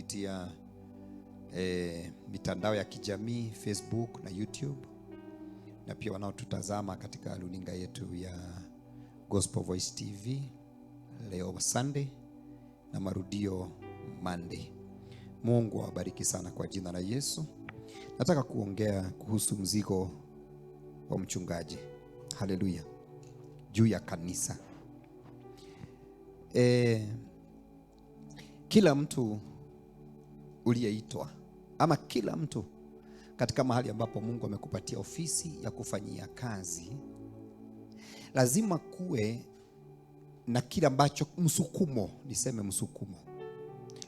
kupitia mitandao ya kijamii Facebook na YouTube, na pia wanaotutazama katika runinga yetu ya Gospel Voice TV leo Sunday na marudio Monday. Mungu awabariki sana kwa jina la Yesu. Nataka kuongea kuhusu mzigo wa mchungaji. Haleluya. Juu ya kanisa. Kila mtu uliyeitwa ama kila mtu katika mahali ambapo Mungu amekupatia ofisi ya kufanyia kazi, lazima kuwe na kile ambacho msukumo, niseme msukumo.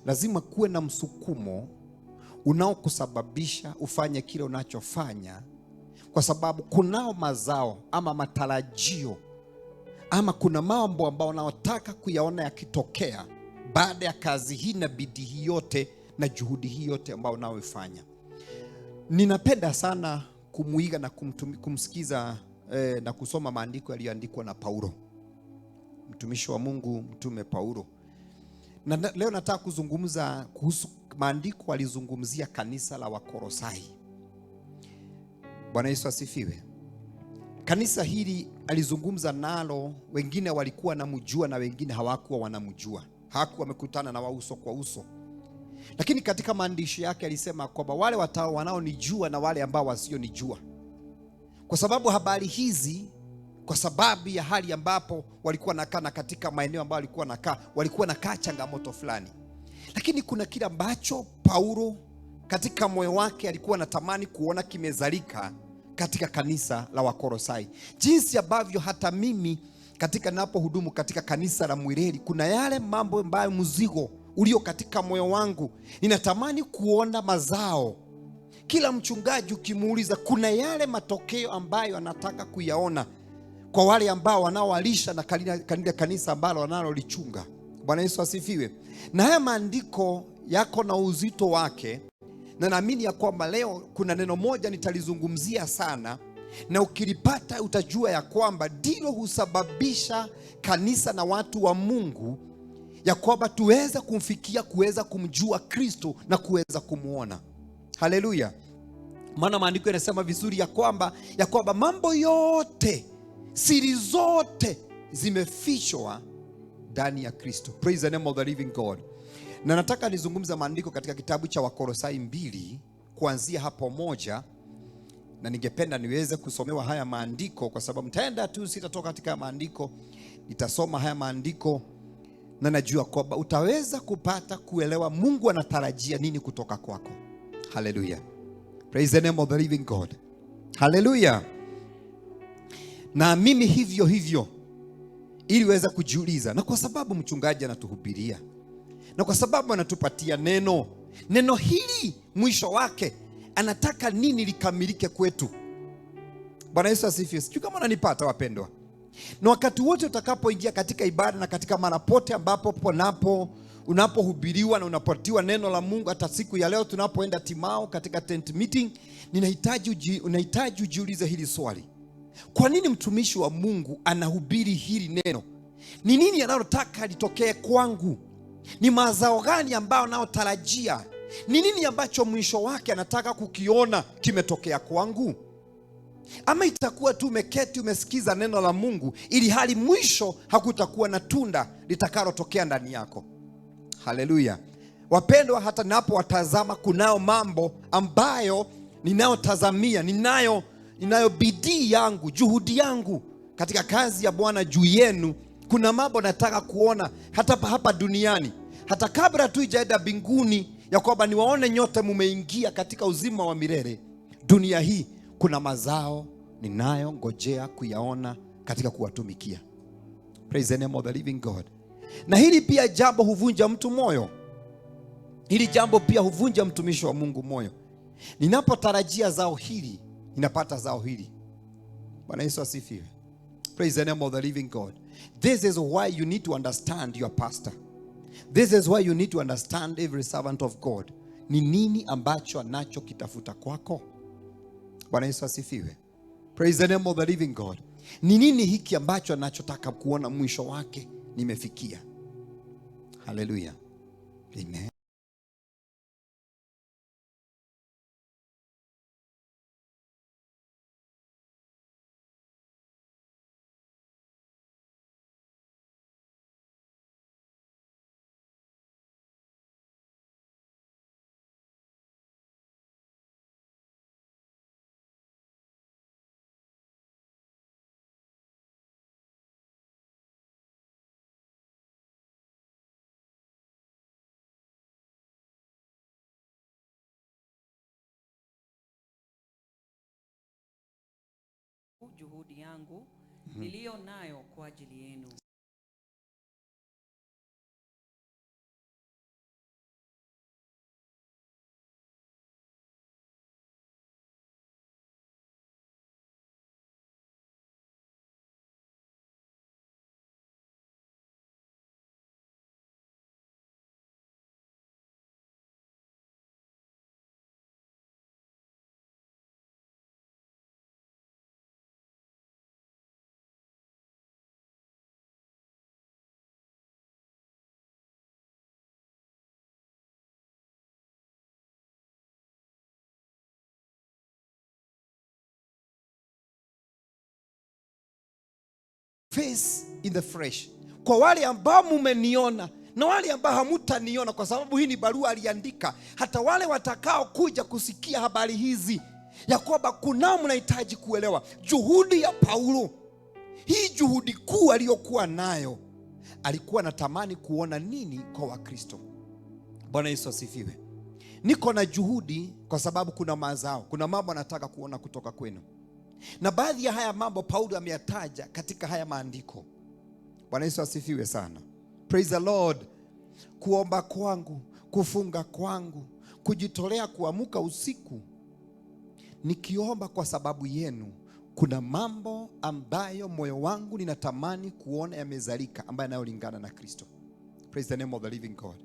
Lazima kuwe na msukumo unaokusababisha ufanye kile unachofanya, kwa sababu kunao mazao ama matarajio ama kuna mambo ambayo unataka kuyaona yakitokea baada ya kazi hii na bidii hii yote na juhudi hii yote ambayo unaoifanya. Ninapenda sana kumuiga na kumsikiza na kusoma maandiko yaliyoandikwa na Paulo, mtumishi wa Mungu, mtume Paulo. Na leo nataka kuzungumza kuhusu maandiko alizungumzia kanisa la Wakolosai. Bwana Yesu asifiwe. Kanisa hili alizungumza nalo, wengine walikuwa wanamjua na wengine hawakuwa wanamjua. Hawakuwa wamekutana na uso kwa uso. Lakini katika maandishi yake alisema kwamba wale wanaonijua na wale ambao wasionijua. Kwa sababu habari hizi, kwa sababu ya hali ambapo walikuwa nakaa na katika maeneo ambayo walikuwa nakaa changamoto fulani. Lakini kuna kile ambacho Paulo katika moyo wake alikuwa anatamani kuona kimezalika katika kanisa la Wakolosai. Jinsi ambavyo hata mimi katika ninapohudumu katika kanisa la Mwireri, kuna yale mambo ambayo mzigo ulio katika moyo wangu, ninatamani kuona mazao. Kila mchungaji ukimuuliza, kuna yale matokeo ambayo anataka kuyaona kwa wale ambao wanaowalisha na kanisa ambalo wanalolichunga. Bwana Yesu asifiwe. Na haya maandiko yako na uzito wake, na naamini ya kwamba leo kuna neno moja nitalizungumzia sana, na ukilipata utajua ya kwamba ndilo husababisha kanisa na watu wa Mungu ya kwamba tuweza kumfikia, kuweza kumjua Kristo na kuweza kumuona. Haleluya. Maana maandiko yanasema vizuri ya kwamba mambo yote, siri zote zimefichwa ndani ya Kristo. Praise the name of the living God. Na nataka nizungumza maandiko katika kitabu cha Wakolosai 2 kuanzia hapo 1, na ningependa niweze kusomewa haya maandiko kwa sababu mtaenda tu, sitatoka katika maandiko, nitasoma haya maandiko na najua kwamba utaweza kupata kuelewa Mungu anatarajia nini kutoka kwako. Hallelujah. Praise the name of the living God. Hallelujah. Na mimi hivyo ili uweze kujiuliza, na kwa sababu mchungaji anatuhubiria, na kwa sababu anatupatia neno hili mwisho wake anataka nini likamilike kwetu. Bwana Yesu asifiwe. Sijui kama unanipata wapendwa. Na wakati wote utakapoingia katika ibada na katika mara pote ambapo unapohubiriwa na unapatiwa neno la Mungu, hata siku ya leo tunapoenda Timao katika tent meeting, unahitaji ujiulize hili swali. Kwa nini mtumishi wa Mungu anahubiri hili neno? Ni nini analotaka litokee kwangu? Ni mazao gani ambayo anayotarajia? Ni nini ambacho mwisho wake anataka kukiona kimetokea kwangu? Ama itakuwa tu umeketi umesikiza neno la Mungu ili hali mwisho hakutakuwa na tunda litakalotokea ndani yako. Haleluya. Wapendwa, hata napo watazama kunao mambo ambayo ninayotazamia, ninayo bidii yangu, juhudi yangu katika kazi ya Bwana juu yenu. Kuna mambo nataka kuona hata hapa duniani, hata kabla tu ijaenda mbinguni, ya kwamba niwaone nyote mumeingia katika uzima wa milele. Dunia hii kuna mazao ninayo ngojea kuyaona katika kuwatumikia. Praise the name of the living God. Na hili pia jambo huvunja mtu moyo. Hili jambo pia huvunja mtumishi wa Mungu moyo. Ninapotarajia zao hili, ninapata zao hili. Bwana Yesu asifiwe. Praise the name of the living God. This is why you need to understand your pastor. This is why you need to understand every servant of God. Ni nini ambacho anacho kitafuta kwako? Bwana Yesu asifiwe. Praise the name of the living God. Ni nini hiki ambacho anachotaka kuona mwisho wake nimefikia? Hallelujah. Amen. juhudi yangu niliyo nayo kwa ajili yenu. Face in the fresh. Kwa wale ambao mumeniona na wale ambao hamutaniona, kwa sababu hii ni barua aliandika hata wale watakao kuja kusikia habari hizi, ya kwamba kunao mnahitaji kuelewa juhudi ya Paulo. Hii juhudi kuu aliyokuwa nayo, alikuwa anatamani kuona nini kwa Wakristo. Bwana Yesu asifiwe. Niko na juhudi kwa sababu kuna mazao, kuna mambo anataka kuona kutoka kwenu. Na baadhi ya haya mambo Paulo ameyataja katika haya maandiko. Bwana Yesu asifiwe sana. Praise the Lord. Kuomba kwangu, kufunga kwangu, kujitolea kuamka usiku nikiomba kwa sababu yenu, kuna mambo ambayo moyo wangu ninatamani kuona yamezalika, ambayo yanayolingana na Kristo. Praise the name of the living God.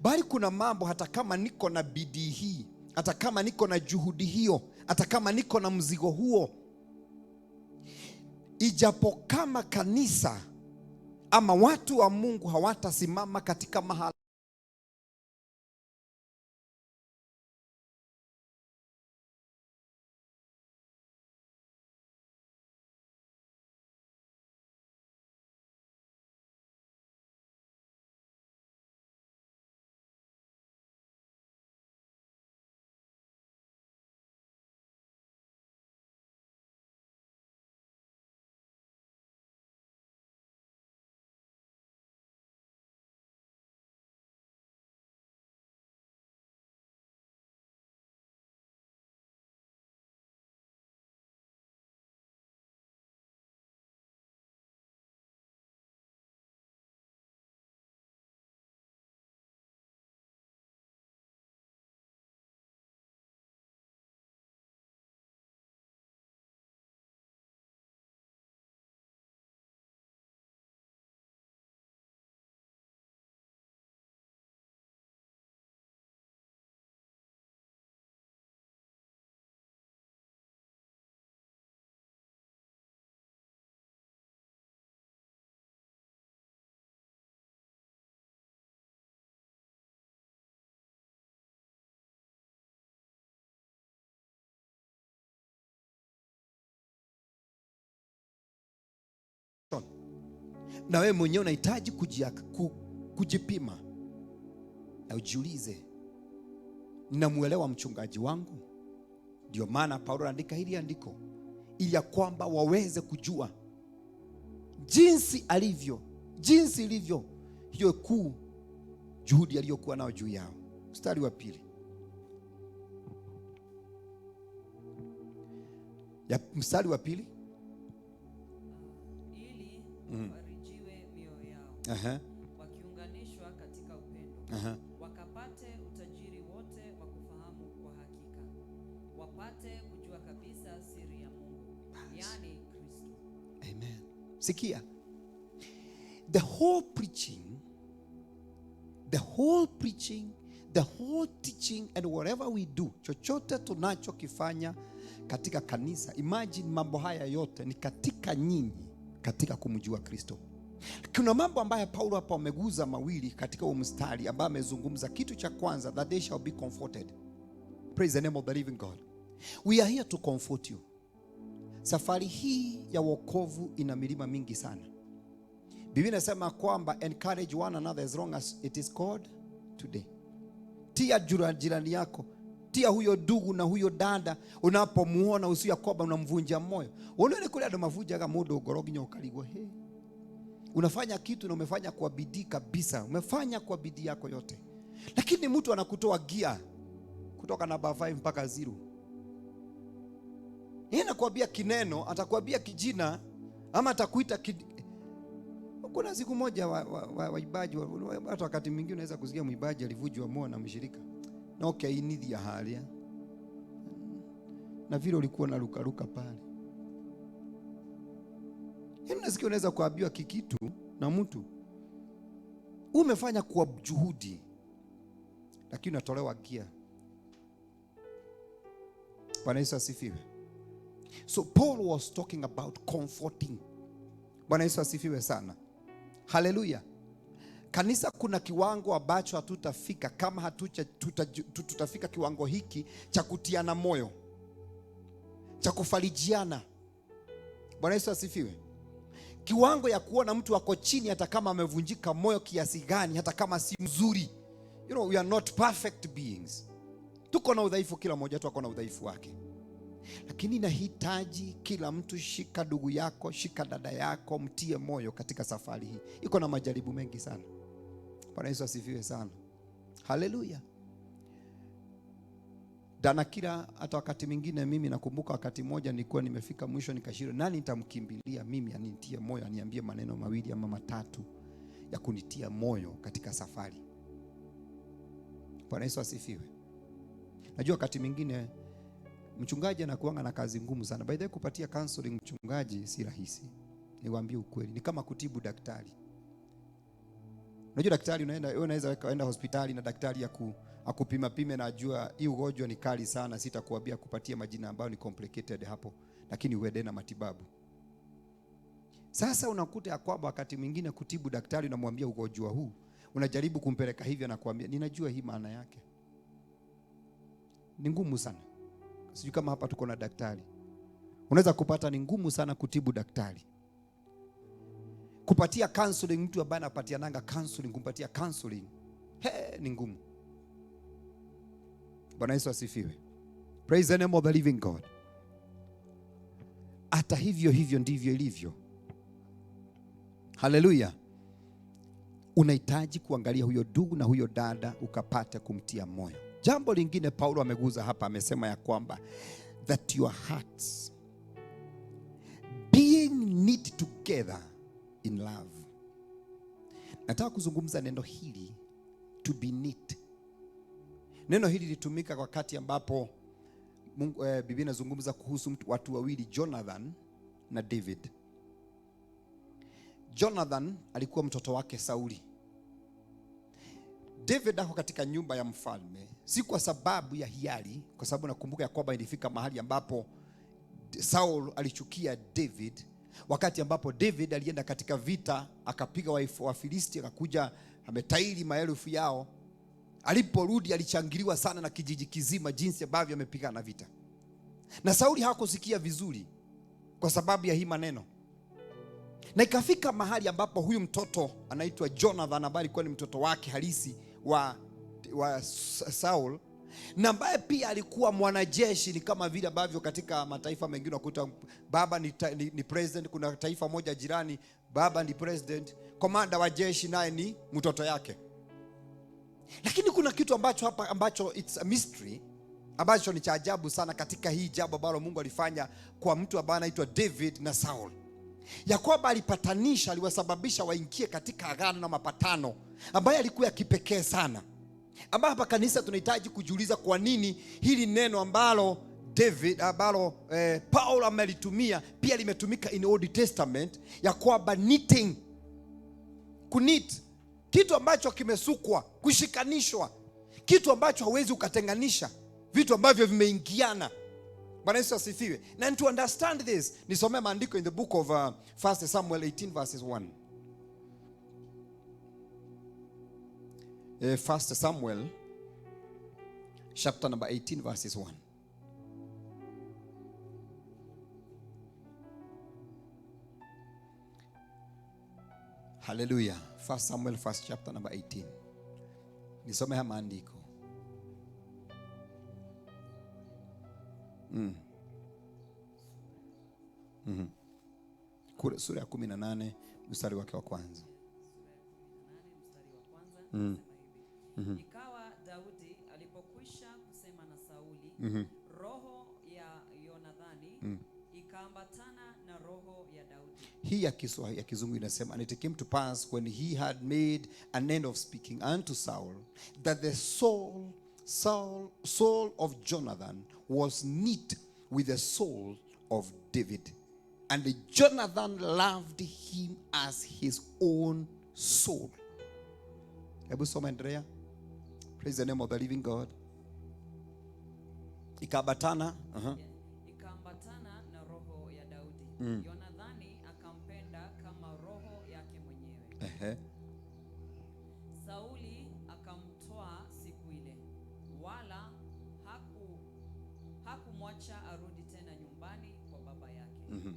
Bali kuna mambo hata kama niko na bidii hii, hata kama niko na juhudi hiyo, hata kama niko na mzigo huo, ijapo kama kanisa ama watu wa Mungu hawatasimama katika mahali na wewe mwenyewe unahitaji kujipima na ujiulize, ninamuelewa mchungaji wangu? Ndio maana Paulo anaandika hili andiko ili ya kwamba waweze kujua jinsi alivyo, jinsi ilivyo hiyo kuu juhudi aliyokuwa nao juu yao. Mstari wa pili mstari wa pili, ili wafarijiwe mioyo yao, wakiunganishwa katika upendo, wakapate utajiri wote wa kufahamu kwa hakika, wapate kujua kabisa siri ya Mungu, yani Kristo. Amen. Sikia, the whole preaching, the whole teaching and whatever we do, chochote tunachokifanya katika kanisa, imagine mambo haya yote ni katika nyinyi, katika kumjua Kristo. Kuna mambo ambayo Paulo hapa ameguza mawili katika huo mstari, ambaye amezungumza kitu cha kwanza, that they shall be comforted. Praise the name of the living God. We are here to comfort you. Safari hii ya wokovu ina milima mingi sana. Biblia inasema kwamba encourage one another as long as it is called today. Tia jirani yako, tia huyo ndugu na huyo dada unapomuona, usiya kwamba unamvunja moyo. Unaona kule ndo mavunja kama mudo gorogi nyokaligwa. Unafanya kitu na umefanya kwa bidii kabisa, umefanya kwa bidii yako yote, lakini mtu anakutoa gia kutoka namba 5 mpaka 0. Yeye anakuambia kineno, atakwambia kijina, ama atakuita Kuna siku moja waibaji hata wakati mwingine unaweza kusikia mwimbaji alivujwa moyo na mshirika. Na okay, inidhi ya hali. Na vile ulikuwa na ruka pale. Nasikia unaweza kuambiwa kikitu na mtu umefanya kwa juhudi, lakini unatolewa gia. Bwana Yesu asifiwe. So Paul was talking about comforting. Bwana Yesu asifiwe sana. Haleluya. Kanisa, kuna kiwango ambacho hatutafika kama tutafika kiwango hiki cha kutiana moyo, cha kufarijiana. Bwana Yesu asifiwe. Kiwango ya kuona mtu wako chini hata kama amevunjika moyo kiasi gani, hata kama si mzuri. You know, we are not perfect beings. Tuko na udhaifu, kila mmoja wetu ako na udhaifu wake. Lakini nahitaji kila mtu, shika ndugu yako, shika dada yako, mtie moyo katika safari hii. Iko na majaribu mengi sana. Bwana Yesu asifiwe sana. Haleluya. Danakira, hata wakati mwingine mimi nakumbuka wakati mmoja nilikuwa nimefika mwisho, nikashindwa nani nitamkimbilia mimi anitie moyo, aniambie maneno mawili ama matatu ya kunitia moyo katika safari. Bwana Yesu asifiwe. Najua wakati mwingine mchungaji anakuanga na kazi ngumu sana. By the way, kupatia counseling mchungaji si rahisi. Niwaambie ukweli, ni kama kutibu daktari. Unajua daktari unaweza kwenda hospitali na daktari akupima pime na ajua hii ugonjwa ni kali sana, sitakuambia kupatia majina ambayo ni complicated hapo, lakini uende na matibabu. Sasa unakuta ya kwamba wakati mwingine kutibu daktari unamwambia ugonjwa huu, unajaribu kumpeleka hivyo na kuambia ninajua hii maana yake. Ni ngumu sana. Sijui kama hapa tuko na daktari. Unaweza kupata ni ngumu sana kutibu daktari. Kupatia counseling mtu ambaye anapatiananga counseling, kumpatia counseling ni ngumu. Bwana Yesu asifiwe. Praise the name of the living God. Hata hivyo ndivyo ilivyo. Haleluya. Unahitaji kuangalia huyo ndugu na huyo dada ukapate kumtia moyo. Jambo lingine Paulo ameguza hapa, amesema ya kwamba that your hearts being knit together in love. Nataka kuzungumza neno hili, to be knit. Neno hili litumika wakati ambapo Biblia inazungumza kuhusu watu wawili, Jonathan na David. Jonathan alikuwa mtoto wake Sauli. David ako katika nyumba ya mfalme, si kwa sababu ya hiari, kwa sababu nakumbuka ya kwamba ilifika mahali ambapo Saul alichukia David, wakati ambapo David alienda katika vita, akapiga Wafilisti, akakuja ametairi maelfu yao. Aliporudi alichangiliwa sana na kijiji kizima jinsi ambavyo amepigana vita. Na Sauli hakusikia vizuri kwa sababu ya hii maneno. Na ikafika mahali ambapo huyu mtoto anaitwa Jonathan, ambaye alikuwa ni mtoto wake halisi wa Saul, na ambaye pia alikuwa mwanajeshi. Ni kama vile ambavyo katika mataifa mengine unakuta baba ni president. Kuna taifa moja jirani, baba ni president, komanda wa jeshi naye ni mtoto yake. Lakini kuna kitu ambacho it's a mystery, ambacho ni cha ajabu sana katika hii jambo ambalo Mungu alifanya kwa mtu ambaye anaitwa David na Saul. Ya kwamba alipatanisha, aliwasababisha waingie katika agano na mapatano ambayo alikuwa ya kipekee sana. Ambapo hapa kanisa tunahitaji kujiuliza kwa nini hili neno ambalo Paul amelitumia pia limetumika in Old Testament, ya kwamba knitting, kunit, kitu ambacho kimesukwa, kushikanishwa, kitu ambacho hauwezi ukatenganisha, vitu ambavyo vimeingiana. Bwana Yesu asifiwe. And to understand this, nisome maandiko in the book of 1 Samuel 18 verses 1. 1 Samuel chapter number 18 verses 1. Hallelujah. 1 Samuel first chapter number 18. Nisome haya maandiko. Sura ya 18 mstari wake wa kwanza. Ikawa Daudi alipokwisha kusema na Sauli, roho ya Yonathani ikaambatana na roho ya Daudi. Hii ya Kiswahili ya Kizungu inasema, and it came to pass when he had made an end of speaking unto Saul, that the soul of Jonathan was knit with the soul of David, and Jonathan loved him as his own soul. Hebu soma Andrea. Praise the name of the living God. Ikaambatana Ikaambatana na roho ya Daudi. Yonathani akampenda kama roho yake mwenyewe. Sauli akamtoa siku ile, wala hakumwacha arudi tena nyumbani kwa baba yake.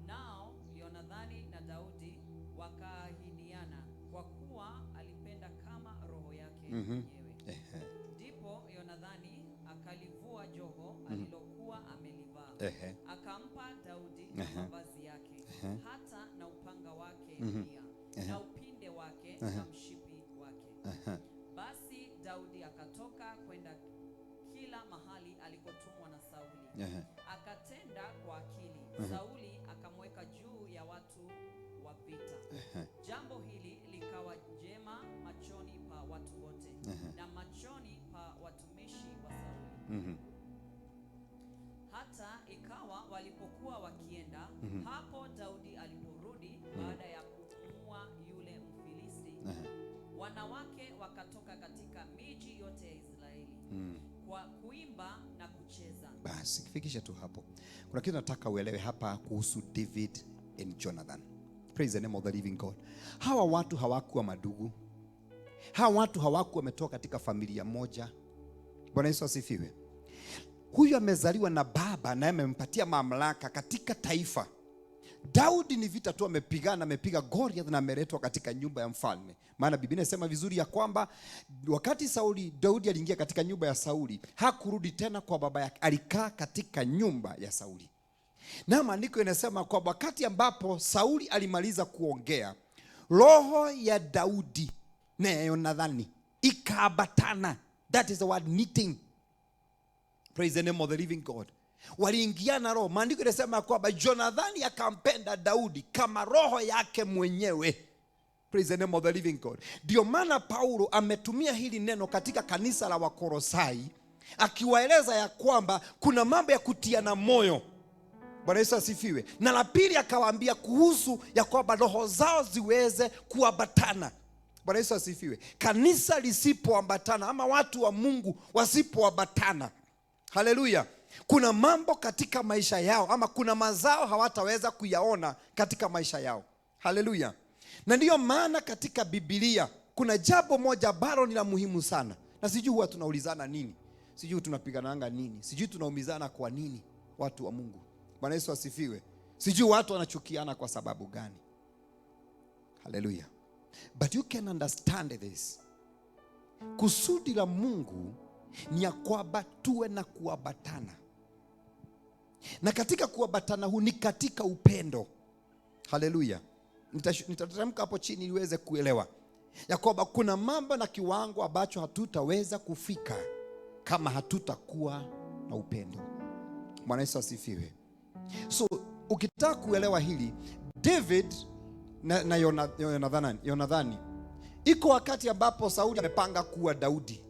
Nao Yonathani na Daudi wakaahidiana, kwa kuwa alipenda kama roho yake mwenyewe. Ndipo Yonathani akalivua joho alilokuwa amelivaa, akampa Daudi mavazi yake, hata na upanga wake pia, na upinde wake na mshipi wake. Basi Daudi akatoka kwenda kila mahali alikotumwa na Sauli. Akatenda kwa akili. Sauli akamweka juu ya watu wa vita. Jambo hili likawa jema machoni pa watu wote, na machoni pa watumishi wa Sauli. Hata ikawa walipokuwa wakienda, hapo Daudi aliporudi baada ya kumuua yule Mfilisti, wanawake wakatoka katika miji yote ya Israeli kwa kuimba na kucheza. Basi kifikisha tu hapo. Kuna kitu nataka uelewe hapa kuhusu David and Jonathan. Praise the name of the living God. Hawa watu hawakuwa madugu. Hawa watu hawakuwa wametoka katika familia moja. Bwana Yesu asifiwe. Huyu amezaliwa na baba na amempatia mamlaka katika taifa. Daudi ni vita tu amepigana, amepiga Goliath na ameletwa katika nyumba ya mfalme. Maana Biblia inasema vizuri ya kwamba wakati Daudi aliingia katika nyumba ya Sauli, hakurudi tena kwa baba yake, alikaa katika nyumba ya Sauli. Na maandiko inasema kwa wakati ambapo Sauli alimaliza kuongea, roho ya Daudi na Yonathani ikaambatana. That is the word knitting. Praise the name of the living God. Waliingiana roho. Maandiko inasema kwamba Jonathani akampenda Daudi kama roho yake mwenyewe. Praise the name of the living God. Ndio maana Paulo ametumia hili neno katika kanisa la Wakolosai, akiwaeleza ya kwamba kuna mambo ya kutiana moyo. Bwana Yesu asifiwe. Na la pili akawaambia kuhusu ya kwamba roho zao ziweze kuambatana. Bwana Yesu asifiwe. Kanisa lisipoambatana, ama watu wa Mungu wasipoambatana, haleluya, kuna mambo katika maisha yao, ama kuna mazao hawataweza kuyaona katika maisha yao. Haleluya. Na ndiyo maana katika Biblia kuna jambo moja ambalo ni la muhimu sana. Na sijui huwa tunaulizana nini, sijui tunapigananga nini, sijui tunaumizana kwa nini, watu wa Mungu. Bwana Yesu asifiwe. Sijui watu wanachukiana kwa sababu gani. Haleluya. But you can understand this. Kusudi la Mungu ni ya kwamba tuwe na kuambatana. Na katika kuambatana huu ni katika upendo. Haleluya. Nitateremka hapo chini niweze kuelewa ya kwamba kuna mambo na kiwango ambacho hatutaweza kufika kama hatutakuwa na upendo. Bwana Yesu asifiwe. So ukitaka kuelewa hili, David na Yonathani, iko wakati ambapo Sauli amepanga kuwa Daudi,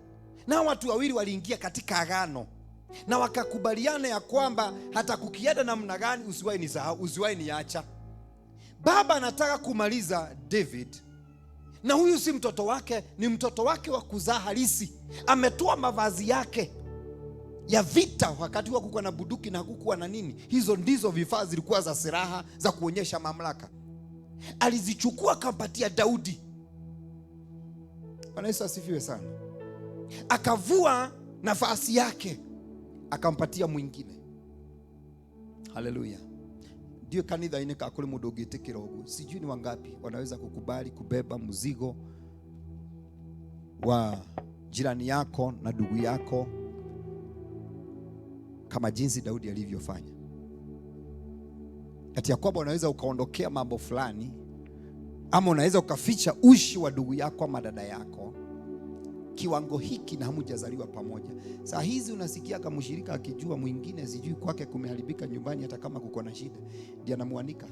na watu wawili waliingia katika agano na wakakubaliana ya kwamba hata kukienda namna gani usiwahi nisahau, usiwahi niacha. Baba anataka kumaliza David, na huyu si mtoto wake, ni mtoto wake wa kuzaa halisi. Ametoa mavazi yake ya vita, wakati huo kukuwa na bunduki na hakukuwa na nini. Hizo ndizo vifaa zilikuwa za silaha za kuonyesha mamlaka. Alizichukua akampatia Daudi. Bwana Yesu asifiwe sana. Akavua nafasi yake akampatia mwingine. Haleluya. Ndio kanitha ineka kule mundu ungitikira uguo. Sijui ni wangapi wanaweza kukubali kubeba mzigo wa jirani yako na ndugu yako kama jinsi Daudi alivyofanya. Ati ya kwamba unaweza ukaondokea mambo fulani, ama unaweza ukaficha ushi wa ndugu yako ama dada yako kiwango hiki na hamjazaliwa pamoja. Saa hizi unasikiaga mshirika akijua mwingine sijui kwake kumeharibika nyumbani, hata kama kuko na shida, ndiye anamuanika.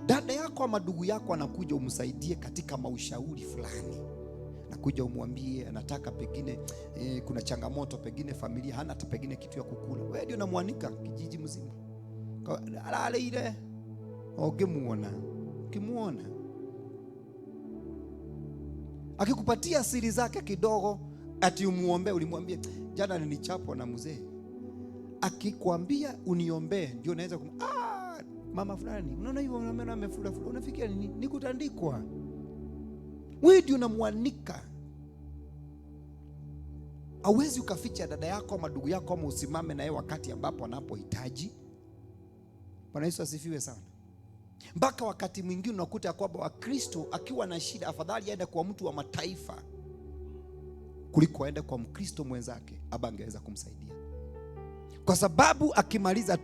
Dada yako ama ndugu yako anakuja umsaidie katika maushauri fulani, nakuja umwambie anataka pengine kuna changamoto, pengine familia hana hata pengine kitu ya kukula, wewe ndio unamuanika kijiji mzima. Alale ile ukimuona akikupatia siri zake kidogo, ati umuombe, ulimwambia jana nilichapwa na mzee, akikwambia uniombee, ndio unaweza mama fulani, unaona hivyo, unaona amefula, unafikia nini? Ni kutandikwa. Wewe ndio unamuanika. Hauwezi ukaficha dada yako ama ndugu yako ama usimame naye wakati ambapo anapohitaji. Bwana Yesu asifiwe sana. Mpaka wakati mwingine unakuta kwamba Wakristo akiwa na shida, afadhali aende kwa mtu wa mataifa kuliko aende kwa Mkristo mwenzake aba angeweza kumsaidia, kwa sababu akimaliza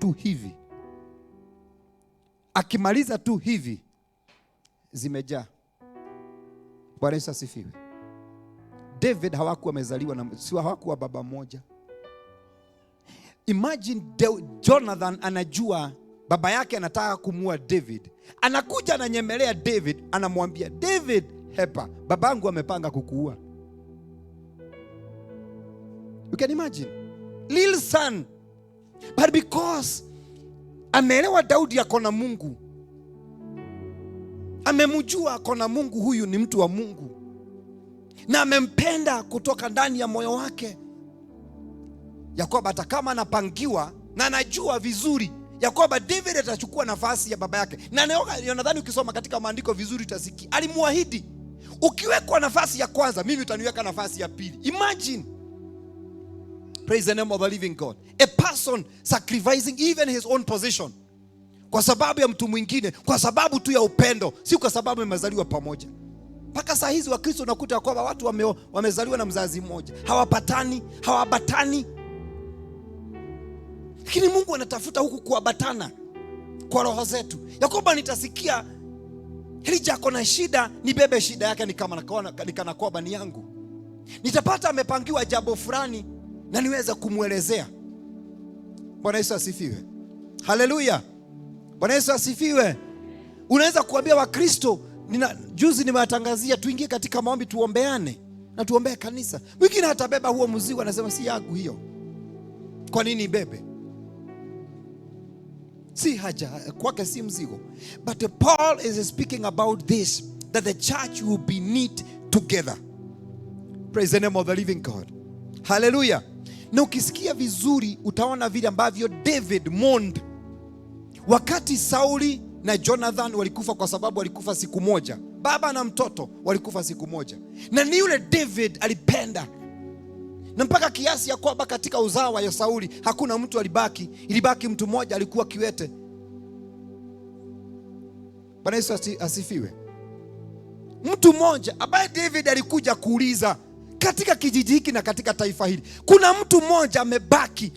tu hivi zimejaa. Bwana Yesu asifiwe. David hawakuwa wamezaliwa na hawakuwa baba mmoja. Imagine Jonathan anajua baba yake anataka kumua David, anakuja ananyemelea David, anamwambia David, hepa, babangu amepanga kukuua. You can imagine, little son, but because ameelewa Daudi ako na Mungu, amemjua ako na Mungu, huyu ni mtu wa Mungu, na amempenda kutoka ndani ya moyo wake, ya kwamba hata kama anapangiwa, na anajua vizuri ya kwamba David atachukua nafasi ya baba yake. Na nadhani ukisoma katika maandiko vizuri utasikia alimuahidi, ukiwekwa nafasi ya kwanza, mimi utaniweka nafasi ya pili. Imagine. Praise the name of the living God. A person sacrificing even his own position kwa sababu ya mtu mwingine, kwa sababu tu ya upendo, si kwa sababu wamezaliwa pamoja. Mpaka saa hizi Wakristo unakuta kwamba watu wamezaliwa na mzazi mmoja, hawabatani. Lakini Mungu anatafuta huku kuabatana kwa roho zetu, ya kwamba nitasikia Elijah ako na shida, nibebe shida yake nikana kwamba ni yangu. Nitapata amepangiwa jambo fulani na niweze kumwelezea. Bwana Yesu asifiwe. Haleluya. Bwana Yesu asifiwe. Unaweza kuambia Wakristo, juzi nimewatangazia tuingie katika maombi tuombeane na tuombee kanisa. Mwingine hatabeba huo mzigo, anasema si yangu hiyo. Kwa nini ibebe? Si haja kwake, si mzigo. But Paul is speaking about this, that the church will be knit together. Praise the name of the living God. Hallelujah. Na ukisikia vizuri utaona vile ambavyo David mourned wakati Sauli na Jonathan walikufa, kwa sababu walikufa siku moja. Baba na mtoto walikufa siku moja, na ni yule David alipenda, na mpaka kiasi ya kwamba katika uzao wa Sauli hakuna mtu alibaki, ilibaki mtu mmoja alikuwa kiwete. Bwana Yesu asifiwe. Mtu mmoja ambaye David alikuja kuuliza katika kijiji hiki na katika taifa hili, kuna mtu mmoja amebaki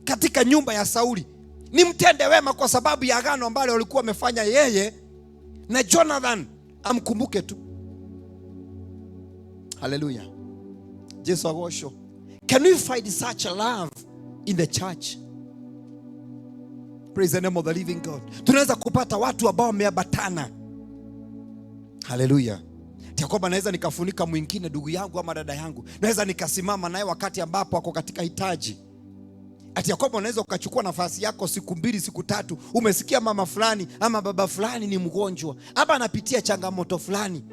katika nyumba ya Sauli, ni mtende wema kwa sababu ya agano ambalo walikuwa wamefanya yeye na Jonathan, amkumbuke tu. Hallelujah. Yesu agosho. Can we find such a love in the church? Praise the name of the living God. Tunaweza kupata watu ambao wameambatana. Hallelujah. Tia kwamba naweza nikafunika mwingine, ndugu yangu ama dada yangu, naweza nikasimama naye wakati ambapo ako katika hitaji. Ati ya kwamba unaweza ukachukua nafasi yako siku 2 siku 3, umesikia mama fulani ama baba fulani ni mgonjwa, ama anapitia changamoto fulani.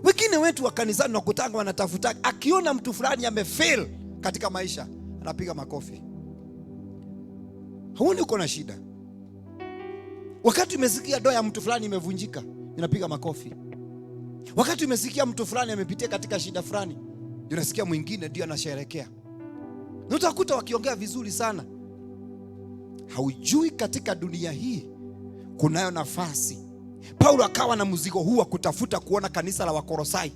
Wengine wetu wa kanisani nakutanga wanatafuta, akiona mtu fulani amefail katika maisha, anapiga makofi. Huoni uko na shida? Wakati umesikia ndoa ya mtu fulani imevunjika, unapiga makofi. Wakati umesikia mtu fulani amepitia katika shida fulani, unasikia mwingine ndio anasherehekea. Na utakuta wakiongea vizuri sana. Haujui katika dunia hii kunayo nafasi. Paulo akawa na mzigo huu wa kutafuta kuona kanisa la Wakolosai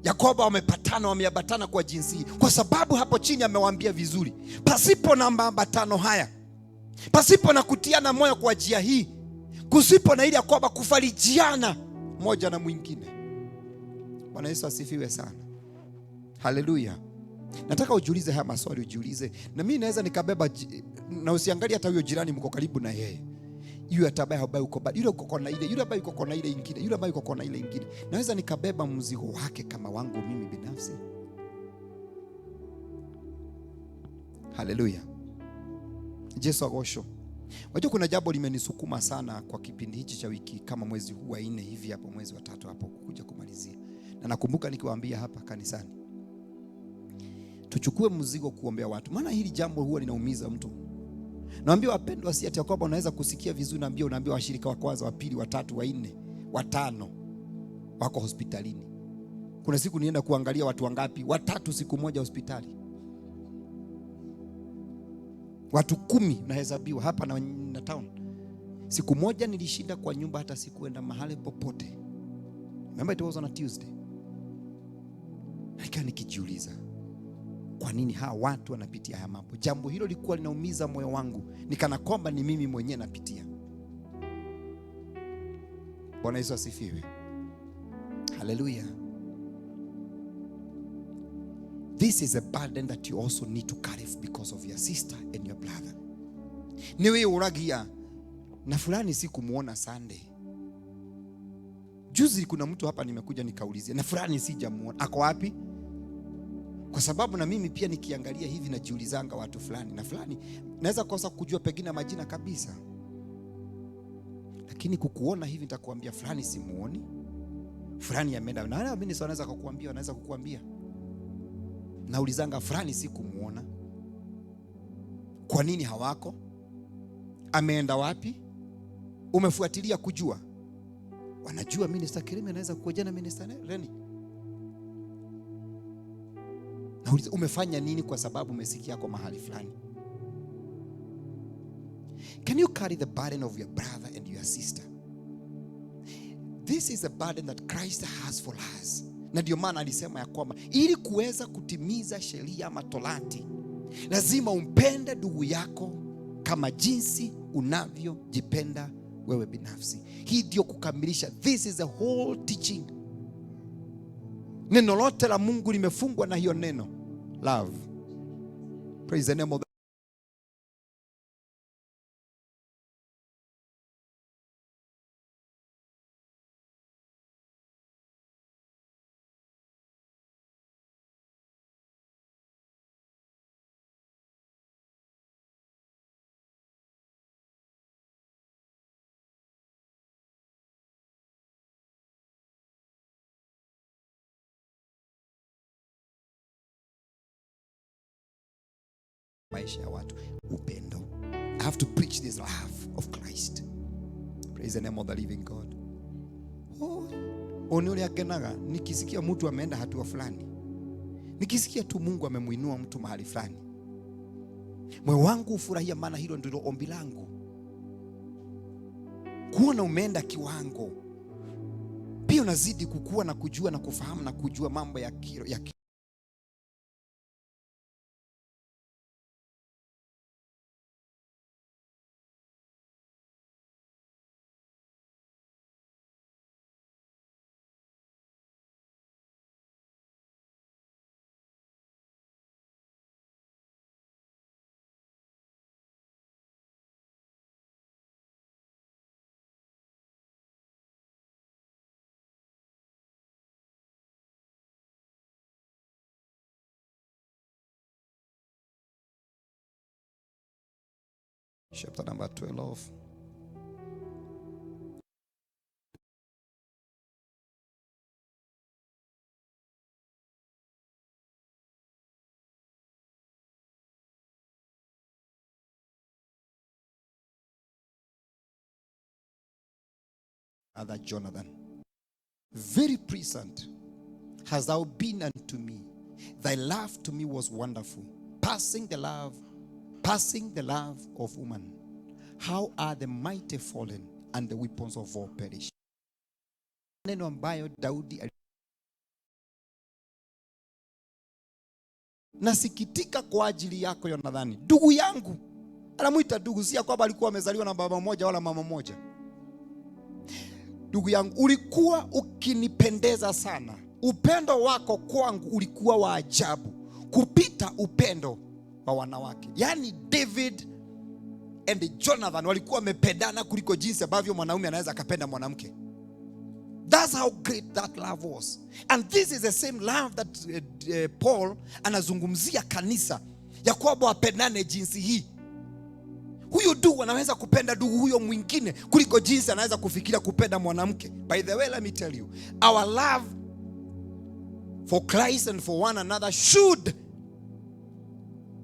Yakobo wamepatana, wameambatana kwa jinsi hii, kwa sababu hapo chini amewaambia vizuri, pasipo na maambatano haya, pasipo na kutiana moyo kwa njia hii, kusipo na ile ya kwamba kufarijiana moja na mwingine. Bwana Yesu asifiwe sana. Haleluya. Nataka ujiulize haya maswali, ujiulize. Na mimi naweza nikabeba, na usiangalie hata huyo jirani mko karibu na yeye. Yule atabaye ambaye uko bali, yule uko na ile, yule ambaye uko na ile nyingine, yule ambaye uko na ile nyingine. Naweza nikabeba mzigo wake kama wangu mimi binafsi. Haleluya. Yesu agosho. Wajua kuna jambo limenisukuma sana kwa kipindi hichi cha wiki kama mwezi huu wa 4 hivi hapo, mwezi wa 3 hapo kuja kumalizia. Na nakumbuka nikiwaambia hapa kanisani, tuchukue mzigo kuombea watu. Maana hili jambo huwa linaumiza mtu. Naambia wapendwa, si ati kwamba unaweza kusikia vizuri, naambia washirika wa kwanza, wa pili, wa tatu, wa 4, wa 5 wako hospitalini. Kuna siku nienda kuangalia watu wangapi, 3 siku moja hospitali. Watu 10 nahesabiwa hapa na town. Siku moja nilishinda kwa nyumba, hata sikuenda mahali popote. Remember it was on a Tuesday. Nikaa nikijiuliza, kwa nini hawa watu wanapitia haya mambo? Jambo hilo lilikuwa linaumiza moyo wangu, nikana kwamba ni mimi mwenyewe napitia. Bwana Yesu asifiwe. Hallelujah. This is a burden that you also need to carry because of your sister and your brother. Niwe uragia na fulani sikumuona Sunday. Juzi kuna mtu hapa nimekuja nikaulizia, na fulani sijamuona. Ako wapi? Kwa sababu na mimi pia nikiangalia hivi najiulizanga watu fulani na fulani naweza kosa kujua pengine majina kabisa. Lakini kukuona hivi nitakwambia fulani simuoni. Fulani ameenda. Na mimi naweza kukuambia, naweza kukuambia. Naulizanga fulani sikumuona. Kwa nini hawako? Ameenda wapi? Umefuatilia kujua? Wanajua Minister Kirime anaweza kuja na Minister Reni. Nauliza umefanya nini kwa sababu umesikia kwa mahali fulani? Can you carry the burden of your brother and your sister? This is a burden that Christ has for us. Na ndio maana alisema ya kwamba ili kuweza kutimiza sheria ama torati, lazima umpende ndugu yako kama jinsi unavyojipenda wewe binafsi. Hii ndio kukamilisha. This is the whole teaching. Neno lote la Mungu limefungwa na hiyo neno love. Praise the name of the maisha ya watu, upendo. I have to preach this love of Christ. Praise the name of the living God. Onole akenaga nikisikia mtu ameenda hatua fulani, nikisikia tu Mungu amemuinua mtu mahali fulani, moyo wangu ufurahia, maana hilo ndilo ombi langu. Kuona umeenda kiwango, pia unazidi kukua na kujua na kufahamu na kujua mambo ya chapter number 12. Other Jonathan, very present hast thou been unto me. Thy love to me was wonderful, passing the love of woman. How are the mighty fallen and the weapons of war perish. Neno ambayo Daudi nasikitika kwa ajili yako Yonathani, ndugu yangu. Anamuita ndugu, si kwamba alikuwa amezaliwa na baba mmoja wala mama mmoja. Ndugu yangu, ulikuwa ukinipendeza sana upendo wako kwangu ulikuwa wa ajabu kupita upendo wa wanawake. Yaani David and Jonathan walikuwa wamependana kuliko jinsi ambavyo mwanaume anaweza akapenda mwanamke. That's how great that love was. And this is the same love that Paul anazungumzia kanisa, ya kwamba wapendane jinsi hii. Huyo ndugu anaweza kupenda ndugu huyo mwingine kuliko jinsi anaweza kufikiria kupenda mwanamke. By the way, let me tell you, our love for Christ and for one another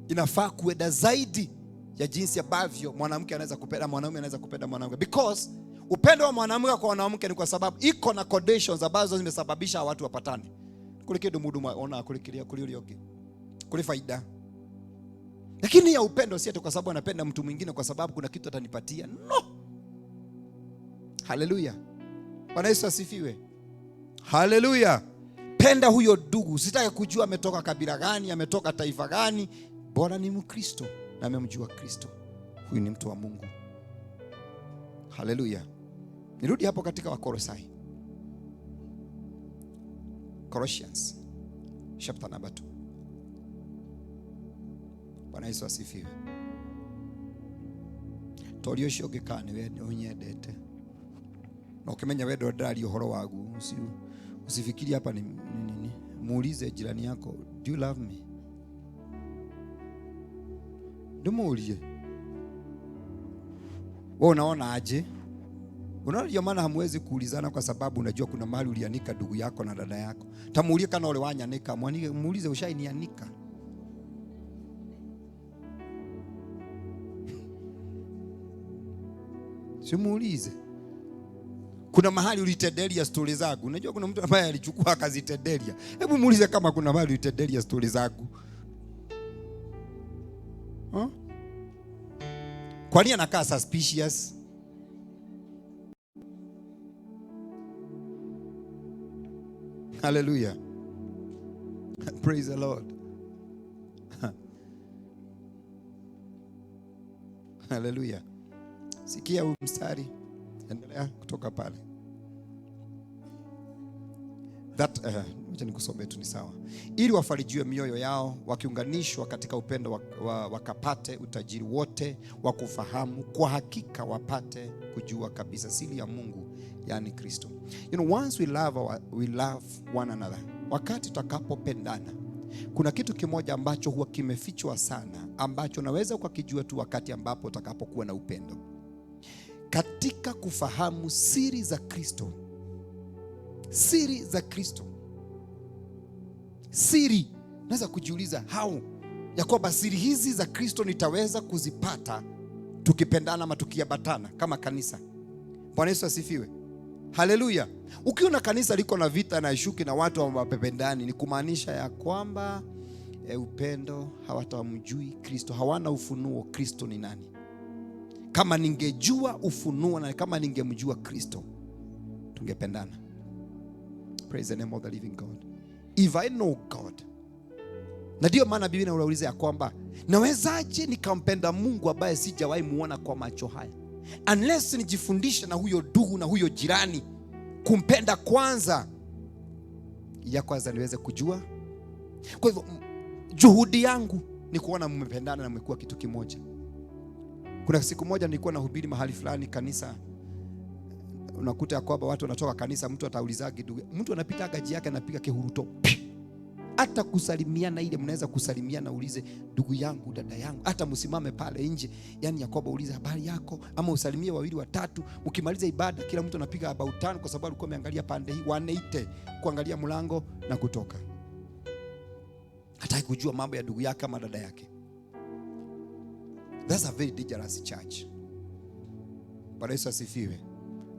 inafaa kuenda zaidi ya jinsi ambavyo mwanamke anaweza kupenda mwanaume, anaweza kupenda mwanamke. Because upendo wa mwanamke kwa mwanamke ni kwa sababu iko na conditions ambazo zimesababisha watu wapatane. Kule kidu mudu ona kulikilia kulioke. Kule faida. Lakini ya upendo si ati kwa sababu anapenda mtu mwingine kwa sababu kuna kitu atanipatia. No. Hallelujah. Bwana Yesu asifiwe. Hallelujah. Penda huyo ndugu. Sitaki kujua ametoka kabila gani, ametoka taifa gani. Bora ni Mkristo na amemjua Kristo. Huyu ni mtu wa Mungu. Hallelujah. Nirudi hapo katika Wakolosai. Colossians chapter number 2. Bwana Yesu asifiwe. Torio shoge kane we unyendete. Na ukimenya wewe ndari uhoro wagu, usifikiri hapa ni nini. Muulize jirani yako, do you love me? Ndumuulize. Wewe unaona aje? Unaona ndio maana hamwezi kuulizana kwa sababu unajua kuna mahali ulianika ndugu yako na dada yako. Tamuulie kana ole wanyanika, muulize ushainianika. Simuulize. Kuna mahali ulitedelia stori zangu. Unajua kuna mtu ambaye alichukua akazitedelia. Hebu muulize kama kuna mahali ulitedelia stori zangu. Kwa nini anakaa suspicious? Hallelujah. Praise the Lord. Hallelujah. Sikia huu mstari. Endelea kutoka pale. Acha nikusomee tu ni sawa. Ili wafarijiwe mioyo yao wakiunganishwa katika upendo wakapate utajiri wote wa kufahamu, kwa hakika wapate kujua kabisa siri ya Mungu, yani Kristo. You know, once we love one another. Wakati tutakapopendana, kuna kitu kimoja ambacho huwa kimefichwa sana, ambacho naweza ukakijua tu wakati ambapo utakapokuwa na upendo. Katika kufahamu siri za Kristo. Siri za Kristo. Siri. Naweza kujiuliza how ya kwamba siri hizi za Kristo nitaweza kuzipata tukipendana ama tukiambatana kama kanisa. Bwana Yesu asifiwe. Haleluya. Ukiona kanisa liko na vita na ishuki na watu wapendani, ni kumaanisha ya kwamba upendo hawatamjui Kristo, hawana ufunuo Kristo ni nani. Kama ningejua ufunuo na kama ningemjua Kristo, tungependana. Praise the name of the living God. If I know God. Na ndio maana Biblia inauliza ya kwamba nawezaje nikampenda Mungu ambaye sijawahi muona kwa macho haya? Unless nijifundishe na huyo ndugu na huyo jirani kumpenda kwanza, ya kwanza niweze kujua. Kwa hivyo juhudi yangu ni kuona mmependana na mmekuwa kitu kimoja. Kuna siku moja nilikuwa nahubiri mahali fulani kanisa. Unakuta ya kwamba watu wanatoka kanisa, mtu atauliza kidogo, mtu anapita gaji yake anapiga kihuruto. Hata kusalimiana ile mnaweza kusalimiana, ulize ndugu yangu, dada yangu, hata msimame pale nje, yani ya kwamba ulize habari yako, ama usalimie wawili watatu. Ukimaliza ibada kila mtu anapiga about 5 kwa sababu alikuwa ameangalia pande hii, 180 kuangalia mlango na kutoka. Hataki kujua mambo ya ndugu yake kama dada yake. That's a very dangerous church. Bwana Yesu asifiwe.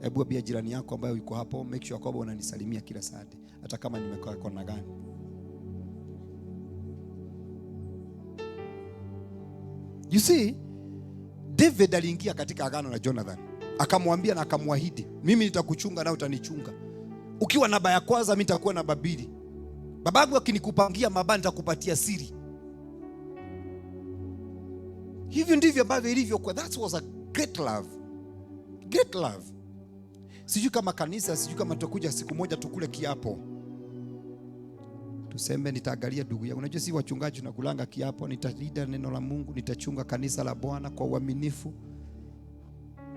Hebu ambia jirani yako ambaye yuko hapo, make sure kwamba unanisalimia kila saa, hata kama nimekaa kona gani. You see, David aliingia katika agano na Jonathan. Akamwambia na akamwahidi, mimi nitakuchunga na utanichunga. Ukiwa na baya kwanza, mimi nitakuwa na babili. Babangu akinikupangia mabaya nitakupatia siri. Hivyo ndivyo ambavyo ilivyo kwa. That was a great love. Great love. Sijui kama kanisa, sijui kama tutakuja siku moja tukule kiapo. tuseme nitaangalia ndugu yangu. Unajua si wachungaji tunakulanga kiapo, nitalinda neno la Mungu, nitachunga kanisa la Bwana kwa uaminifu,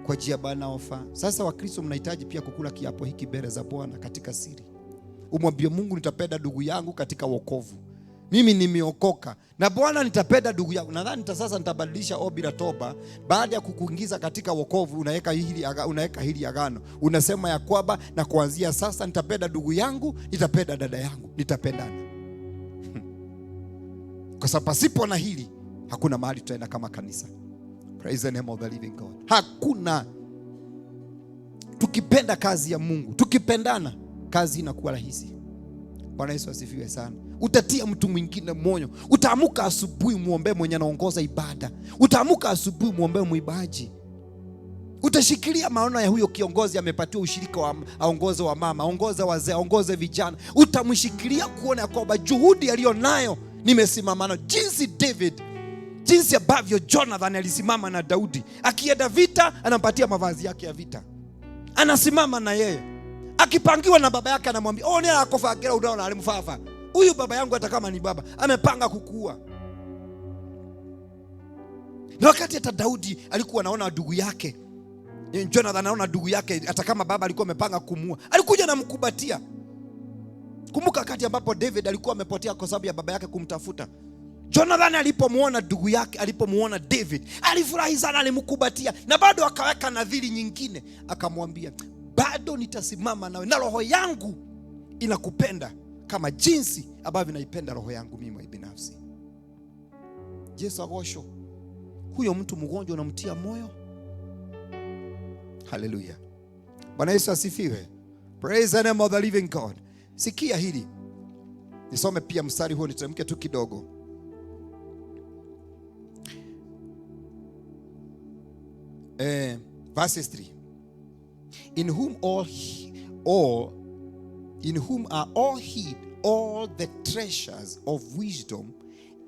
kwa njia banayofaa. Sasa Wakristo mnahitaji pia kukula kiapo hiki mbele za Bwana katika siri. Umwambie Mungu, nitapenda ndugu yangu katika wokovu. Mimi nimeokoka na Bwana, nitapenda ndugu yangu. Nadhani sasa nitabadilisha ombi la toba. Baada ya kukuingiza katika wokovu, unaweka hili agano. Unasema ya kwamba na kuanzia sasa nitapenda ndugu yangu, nitapenda dada yangu, nitapendana. Kwa sababu pasipo na hili hakuna mahali tutaenda kama kanisa. Praise the name of the living God. Hakuna. Tukipenda kazi ya Mungu, tukipendana, kazi inakuwa rahisi. Bwana Yesu asifiwe sana. Utatia mtu mwingine moyo. Utaamuka asubuhi muombe mwenye anaongoza ibada. Utaamuka asubuhi muombe muibaji. Utashikilia maono ya huyo kiongozi amepatiwa ushirika wa aongoze wa mama, aongoze wazee, aongoze vijana. Utamshikilia kuona kwamba juhudi aliyonayo nimesimama nayo. Jinsi ambavyo Jonathan alisimama na Daudi. Akienda vita anampatia mavazi yake ya vita. Anasimama na yeye. Akipangiwa na baba yake anamwambia, "Oh, nenda akofagira udaona alimfafa. Huyu baba yangu hata kama ni baba, amepanga kukuua." Na wakati hata Daudi alikuwa anaona ndugu yake, Jonathan anaona ndugu yake, hata kama baba alikuwa amepanga kumuua, alikuja na mkubatia. Kumbuka wakati ambapo David alikuwa amepotea kwa sababu ya baba yake kumtafuta. Jonathan alipomuona ndugu yake, alipomuona David, alifurahi sana, alimkubatia. Na bado akaweka nadhiri nyingine, akamwambia, "Bado nitasimama nawe na roho yangu inakupenda kama jinsi ambavyo naipenda roho yangu mimi binafsi." Yesu agosho. Huyo mtu mgonjwa unamtia moyo. Hallelujah. Bwana Yesu asifiwe. Praise the name of the living God. Sikia hili. Nisome pia mstari huo, nitamke tu kidogo. Verses 3. In whom are all hid all the treasures of wisdom